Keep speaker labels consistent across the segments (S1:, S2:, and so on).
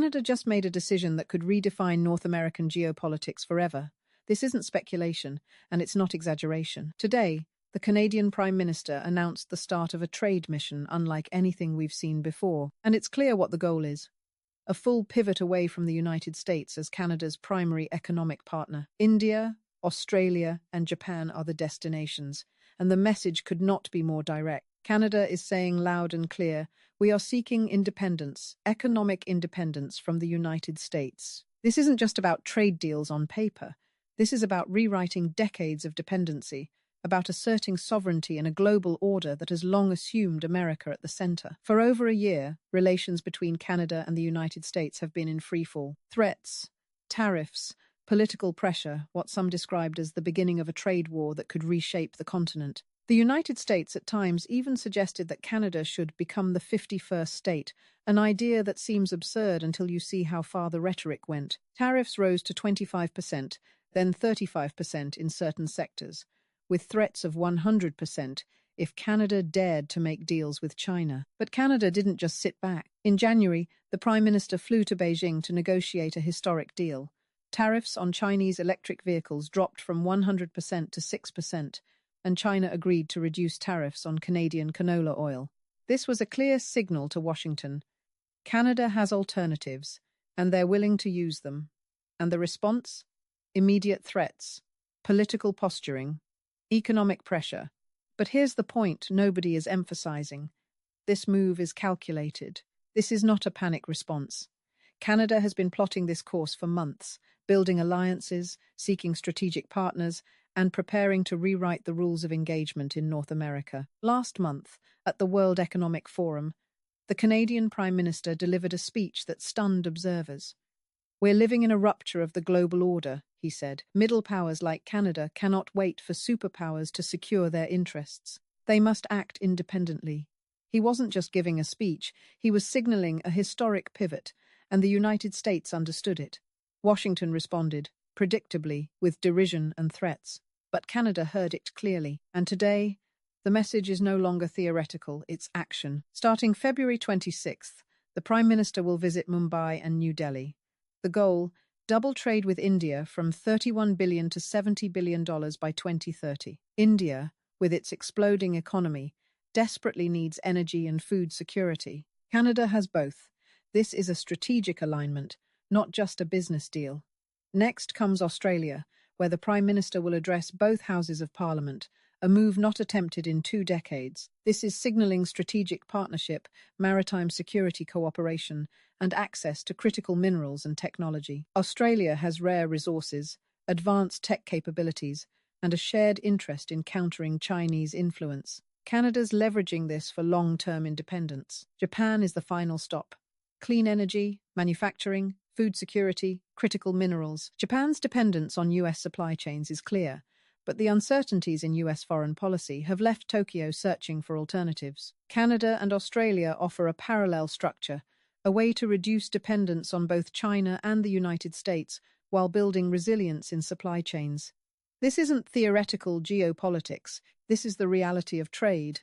S1: Canada just made a decision that could redefine North American geopolitics forever. This isn't speculation, and it's not exaggeration. Today, the Canadian Prime Minister announced the start of a trade mission unlike anything we've seen before. And it's clear what the goal is: a full pivot away from the United States as Canada's primary economic partner. India, Australia, and Japan are the destinations, and the message could not be more direct. Canada is saying loud and clear, we are seeking independence, economic independence from the United States. This isn't just about trade deals on paper. This is about rewriting decades of dependency, about asserting sovereignty in a global order that has long assumed America at the center. For over a year, relations between Canada and the United States have been in freefall. Threats, tariffs, political pressure, what some described as the beginning of a trade war that could reshape the continent. The United States at times even suggested that Canada should become the 51st state, an idea that seems absurd until you see how far the rhetoric went. Tariffs rose to 25%, then 35% in certain sectors, with threats of 100% if Canada dared to make deals with China. But Canada didn't just sit back. In January, the Prime Minister flew to Beijing to negotiate a historic deal. Tariffs on Chinese electric vehicles dropped from 100% to 6%, and China agreed to reduce tariffs on Canadian canola oil. This was a clear signal to Washington. Canada has alternatives, and they're willing to use them. And the response? Immediate threats, political posturing, economic pressure. But here's the point nobody is emphasizing. This move is calculated. This is not a panic response. Canada has been plotting this course for months, building alliances, seeking strategic partners, and preparing to rewrite the rules of engagement in North America. Last month, at the World Economic Forum, the Canadian Prime Minister delivered a speech that stunned observers. "We're living in a rupture of the global order," he said. "Middle powers like Canada cannot wait for superpowers to secure their interests. They must act independently." He wasn't just giving a speech, he was signaling a historic pivot, and the United States understood it. Washington responded, predictably, with derision and threats. But Canada heard it clearly, and today, the message is no longer theoretical, it's action. Starting February 26th, the Prime Minister will visit Mumbai and New Delhi. The goal: double trade with India from $31 billion to $70 billion by 2030. India, with its exploding economy, desperately needs energy and food security. Canada has both. This is a strategic alignment, not just a business deal. Next comes Australia, where the Prime Minister will address both houses of Parliament, a move not attempted in 2 decades. This is signalling strategic partnership, maritime security cooperation, and access to critical minerals and technology. Australia has rare resources, advanced tech capabilities, and a shared interest in countering Chinese influence. Canada's leveraging this for long-term independence. Japan is the final stop. Clean energy, manufacturing, food security, critical minerals. Japan's dependence on US supply chains is clear, but the uncertainties in US foreign policy have left Tokyo searching for alternatives. Canada and Australia offer a parallel structure, a way to reduce dependence on both China and the United States while building resilience in supply chains. This isn't theoretical geopolitics, this is the reality of trade,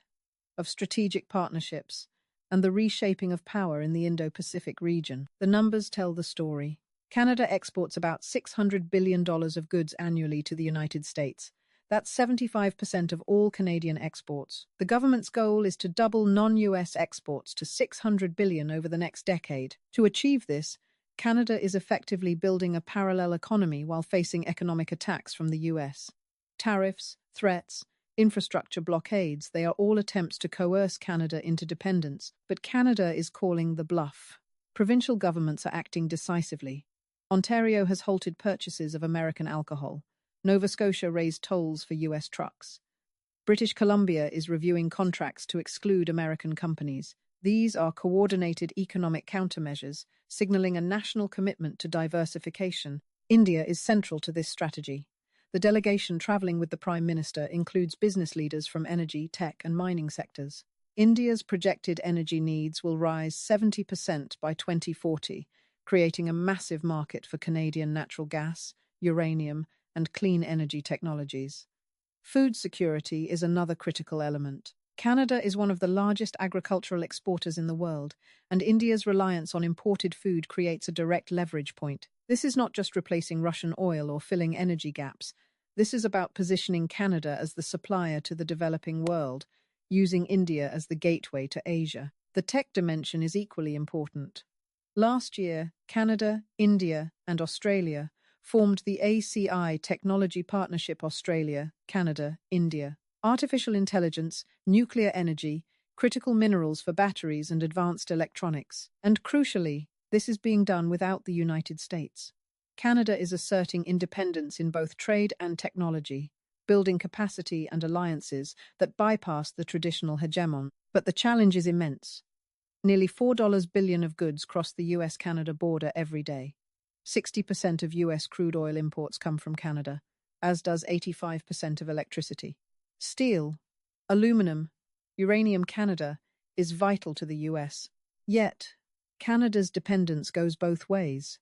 S1: of strategic partnerships, and the reshaping of power in the Indo-Pacific region. The numbers tell the story. Canada exports about $600 billion of goods annually to the United States. That's 75% of all Canadian exports. The government's goal is to double non-US exports to $600 billion over the next decade. To achieve this, Canada is effectively building a parallel economy while facing economic attacks from the US. Tariffs, threats, infrastructure blockades, they are all attempts to coerce Canada into dependence, but Canada is calling the bluff. Provincial governments are acting decisively. Ontario has halted purchases of American alcohol. Nova Scotia raised tolls for US trucks. British Columbia is reviewing contracts to exclude American companies. These are coordinated economic countermeasures, signaling a national commitment to diversification. India is central to this strategy. The delegation travelling with the Prime Minister includes business leaders from energy, tech, and mining sectors. India's projected energy needs will rise 70% by 2040, creating a massive market for Canadian natural gas, uranium, and clean energy technologies. Food security is another critical element. Canada is one of the largest agricultural exporters in the world, and India's reliance on imported food creates a direct leverage point. This is not just replacing Russian oil or filling energy gaps. This is about positioning Canada as the supplier to the developing world, using India as the gateway to Asia. The tech dimension is equally important. Last year, Canada, India, and Australia formed the ACI Technology Partnership Australia, Canada, India. Artificial intelligence, nuclear energy, critical minerals for batteries and advanced electronics. And crucially, this is being done without the United States. Canada is asserting independence in both trade and technology, building capacity and alliances that bypass the traditional hegemon. But the challenge is immense. Nearly $4 billion of goods cross the US-Canada border every day. 60% of US crude oil imports come from Canada, as does 85% of electricity. Steel, aluminum, uranium. Canada is vital to the US. Yet, Canada's dependence goes both ways.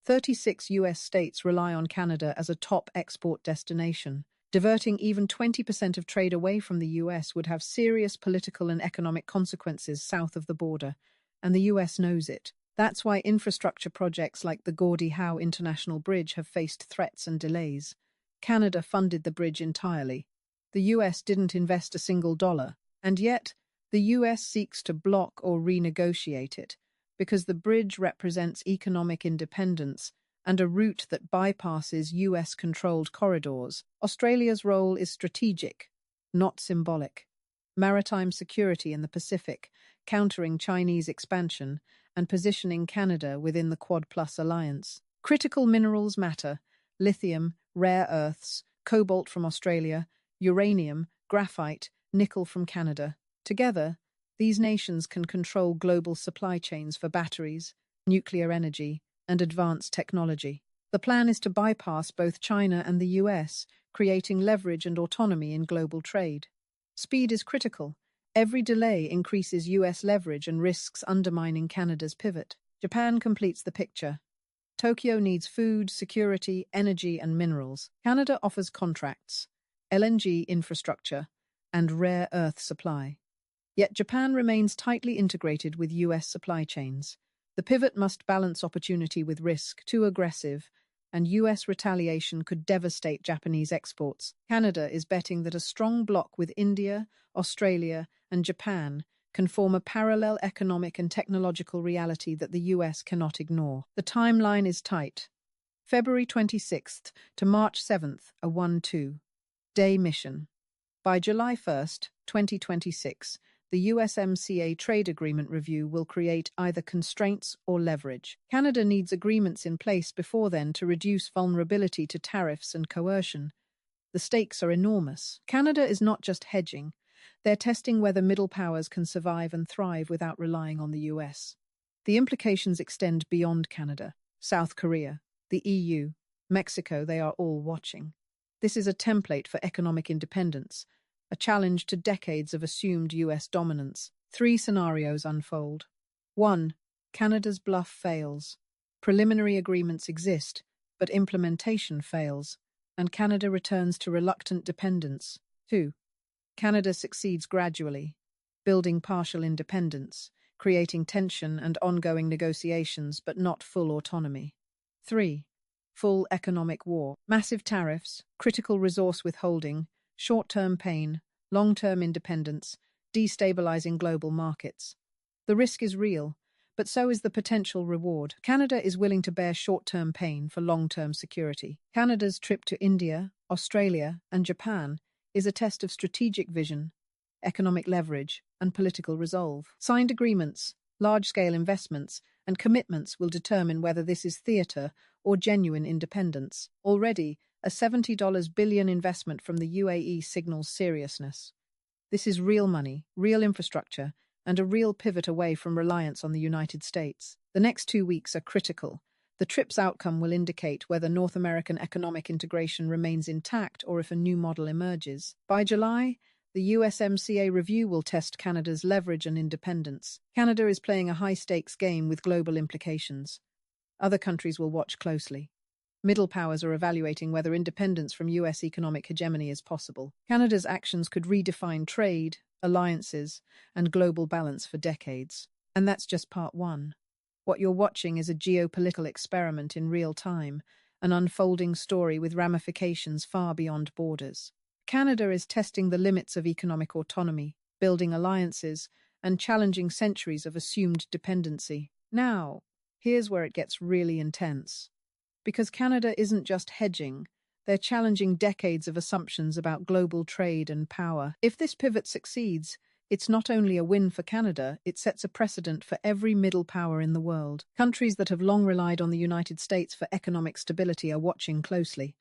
S1: 36 US states rely on Canada as a top export destination. Diverting even 20% of trade away from the US would have serious political and economic consequences south of the border, and the US knows it. That's why infrastructure projects like the Gordie Howe International Bridge have faced threats and delays. Canada funded the bridge entirely. The US didn't invest a single dollar, and yet the US seeks to block or renegotiate it because the bridge represents economic independence and a route that bypasses US-controlled corridors. Australia's role is strategic, not symbolic. Maritime security in the Pacific, countering Chinese expansion, and positioning Canada within the Quad Plus alliance. Critical minerals matter: lithium, rare earths, cobalt from Australia, uranium, graphite, nickel from Canada. Together, these nations can control global supply chains for batteries, nuclear energy, and advanced technology. The plan is to bypass both China and the US, creating leverage and autonomy in global trade. Speed is critical. Every delay increases US leverage and risks undermining Canada's pivot. Japan completes the picture. Tokyo needs food, security, energy, and minerals. Canada offers contracts, LNG infrastructure, and rare earth supply. Yet Japan remains tightly integrated with US supply chains. The pivot must balance opportunity with risk. Too aggressive, and US retaliation could devastate Japanese exports. Canada is betting that a strong bloc with India, Australia, and Japan can form a parallel economic and technological reality that the US cannot ignore. The timeline is tight. February 26th to March 7th, a 1-2-day mission. By July 1st, 2026, the USMCA trade agreement review will create either constraints or leverage. Canada needs agreements in place before then to reduce vulnerability to tariffs and coercion. The stakes are enormous. Canada is not just hedging. They're testing whether middle powers can survive and thrive without relying on the US. The implications extend beyond Canada. South Korea, the EU, Mexico, they are all watching. This is a template for economic independence, a challenge to decades of assumed US dominance. 3 scenarios unfold. 1. Canada's bluff fails. Preliminary agreements exist, but implementation fails, and Canada returns to reluctant dependence. 2. Canada succeeds gradually, building partial independence, creating tension and ongoing negotiations, but not full autonomy. 3. Full economic war. Massive tariffs, critical resource withholding, short-term pain, long-term independence, destabilizing global markets. The risk is real, but so is the potential reward. Canada is willing to bear short-term pain for long-term security. Canada's trip to India, Australia, and Japan is a test of strategic vision, economic leverage, and political resolve. Signed agreements, large-scale investments, and commitments will determine whether this is theatre or genuine independence. Already, a $70 billion investment from the UAE signals seriousness. This is real money, real infrastructure, and a real pivot away from reliance on the United States. The next 2 weeks are critical. The trip's outcome will indicate whether North American economic integration remains intact or if a new model emerges. By July, the USMCA review will test Canada's leverage and independence. Canada is playing a high-stakes game with global implications. Other countries will watch closely. Middle powers are evaluating whether independence from US economic hegemony is possible. Canada's actions could redefine trade, alliances, and global balance for decades. And that's just part one. What you're watching is a geopolitical experiment in real time, an unfolding story with ramifications far beyond borders. Canada is testing the limits of economic autonomy, building alliances, and challenging centuries of assumed dependency. Now, here's where it gets really intense. Because Canada isn't just hedging, they're challenging decades of assumptions about global trade and power. If this pivot succeeds, it's not only a win for Canada, it sets a precedent for every middle power in the world. Countries that have long relied on the United States for economic stability are watching closely.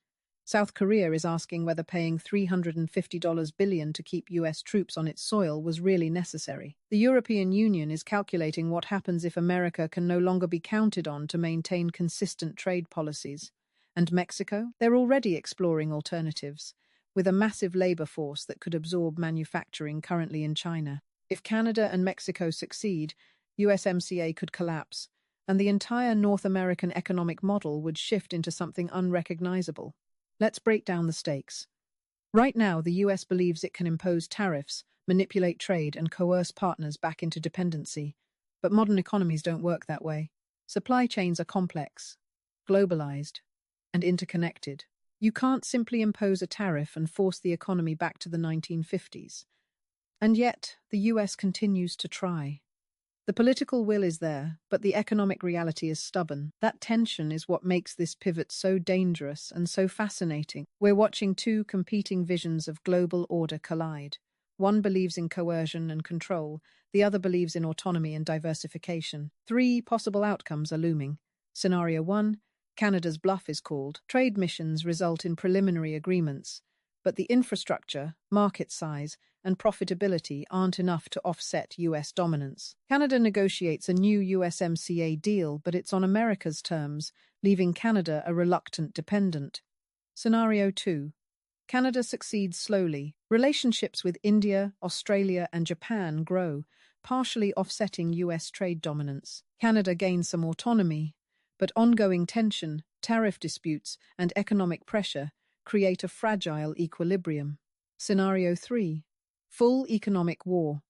S1: South Korea is asking whether paying $350 billion to keep US troops on its soil was really necessary. The European Union is calculating what happens if America can no longer be counted on to maintain consistent trade policies. And Mexico? They're already exploring alternatives, with a massive labor force that could absorb manufacturing currently in China. If Canada and Mexico succeed, USMCA could collapse, and the entire North American economic model would shift into something unrecognizable. Let's break down the stakes. Right now, the US believes it can impose tariffs, manipulate trade, and coerce partners back into dependency. But modern economies don't work that way. Supply chains are complex, globalized, and interconnected. You can't simply impose a tariff and force the economy back to the 1950s. And yet, the US continues to try. The political will is there, but the economic reality is stubborn. That tension is what makes this pivot so dangerous and so fascinating. We're watching two competing visions of global order collide. One believes in coercion and control, the other believes in autonomy and diversification. Three possible outcomes are looming. Scenario 1, Canada's bluff is called. Trade missions result in preliminary agreements, but the infrastructure, market size, and profitability aren't enough to offset US dominance. Canada negotiates a new USMCA deal, but it's on America's terms, leaving Canada a reluctant dependent. Scenario 2. Canada succeeds slowly. Relationships with India, Australia, and Japan grow, partially offsetting US trade dominance. Canada gains some autonomy, but ongoing tension, tariff disputes, and economic pressure create a fragile equilibrium. Scenario 3. Full economic war.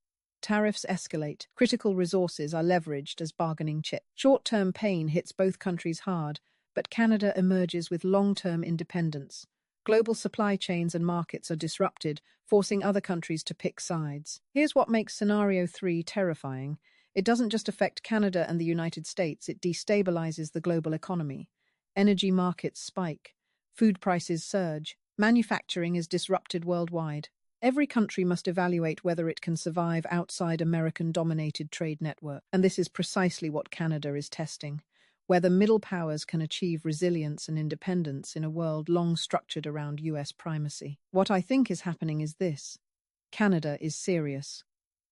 S1: Tariffs escalate. Critical resources are leveraged as bargaining chips. Short-term pain hits both countries hard, but Canada emerges with long-term independence. Global supply chains and markets are disrupted, forcing other countries to pick sides. Here's what makes Scenario 3 terrifying. It doesn't just affect Canada and the United States, it destabilizes the global economy. Energy markets spike. Food prices surge. Manufacturing is disrupted worldwide. Every country must evaluate whether it can survive outside American-dominated trade network. And this is precisely what Canada is testing. Whether middle powers can achieve resilience and independence in a world long structured around US primacy. What I think is happening is this. Canada is serious.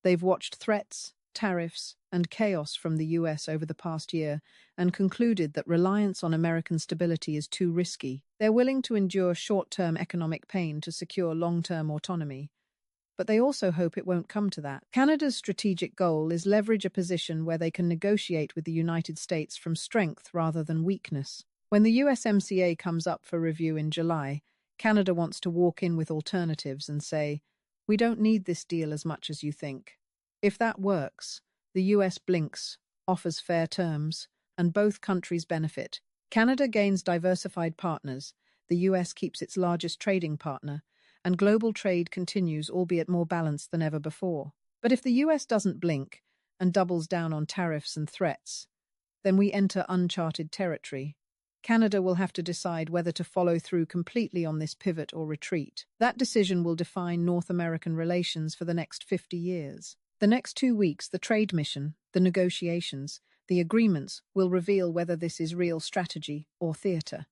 S1: They've watched threats, tariffs, and chaos from the US over the past year and concluded that reliance on American stability is too risky. They're willing to endure short-term economic pain to secure long-term autonomy. But they also hope it won't come to that. Canada's strategic goal is leverage a position where they can negotiate with the United States from strength rather than weakness. When the USMCA comes up for review in July, Canada wants to walk in with alternatives and say, "We don't need this deal as much as you think." If that works, the US blinks, offers fair terms, and both countries benefit. Canada gains diversified partners, the US keeps its largest trading partner, and global trade continues, albeit more balanced than ever before. But if the US doesn't blink and doubles down on tariffs and threats, then we enter uncharted territory. Canada will have to decide whether to follow through completely on this pivot or retreat. That decision will define North American relations for the next 50 years. The next 2 weeks, the trade mission, the negotiations, the agreements will reveal whether this is real strategy or theatre.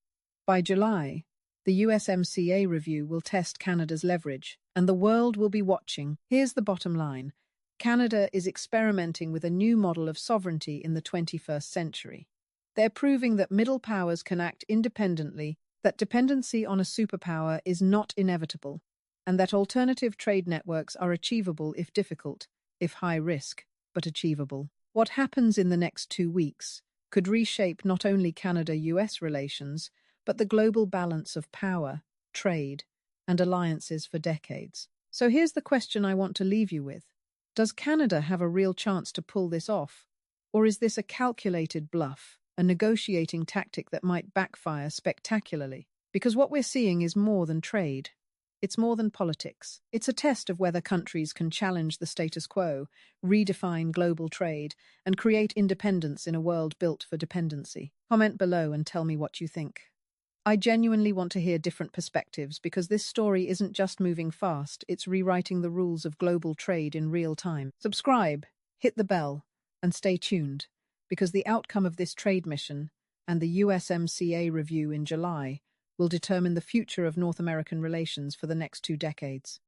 S1: By July, the USMCA review will test Canada's leverage, and the world will be watching. Here's the bottom line. Canada is experimenting with a new model of sovereignty in the 21st century. They're proving that middle powers can act independently, that dependency on a superpower is not inevitable, and that alternative trade networks are achievable if difficult, if high risk, but achievable. What happens in the next 2 weeks could reshape not only Canada-US relations, but the global balance of power, trade, and alliances for decades. So here's the question I want to leave you with. Does Canada have a real chance to pull this off? Or is this a calculated bluff, a negotiating tactic that might backfire spectacularly? Because what we're seeing is more than trade. It's more than politics. It's a test of whether countries can challenge the status quo, redefine global trade, and create independence in a world built for dependency. Comment below and tell me what you think. I genuinely want to hear different perspectives because this story isn't just moving fast, it's rewriting the rules of global trade in real time. Subscribe, hit the bell, and stay tuned, because the outcome of this trade mission and the USMCA review in July will determine the future of North American relations for the next 2 decades.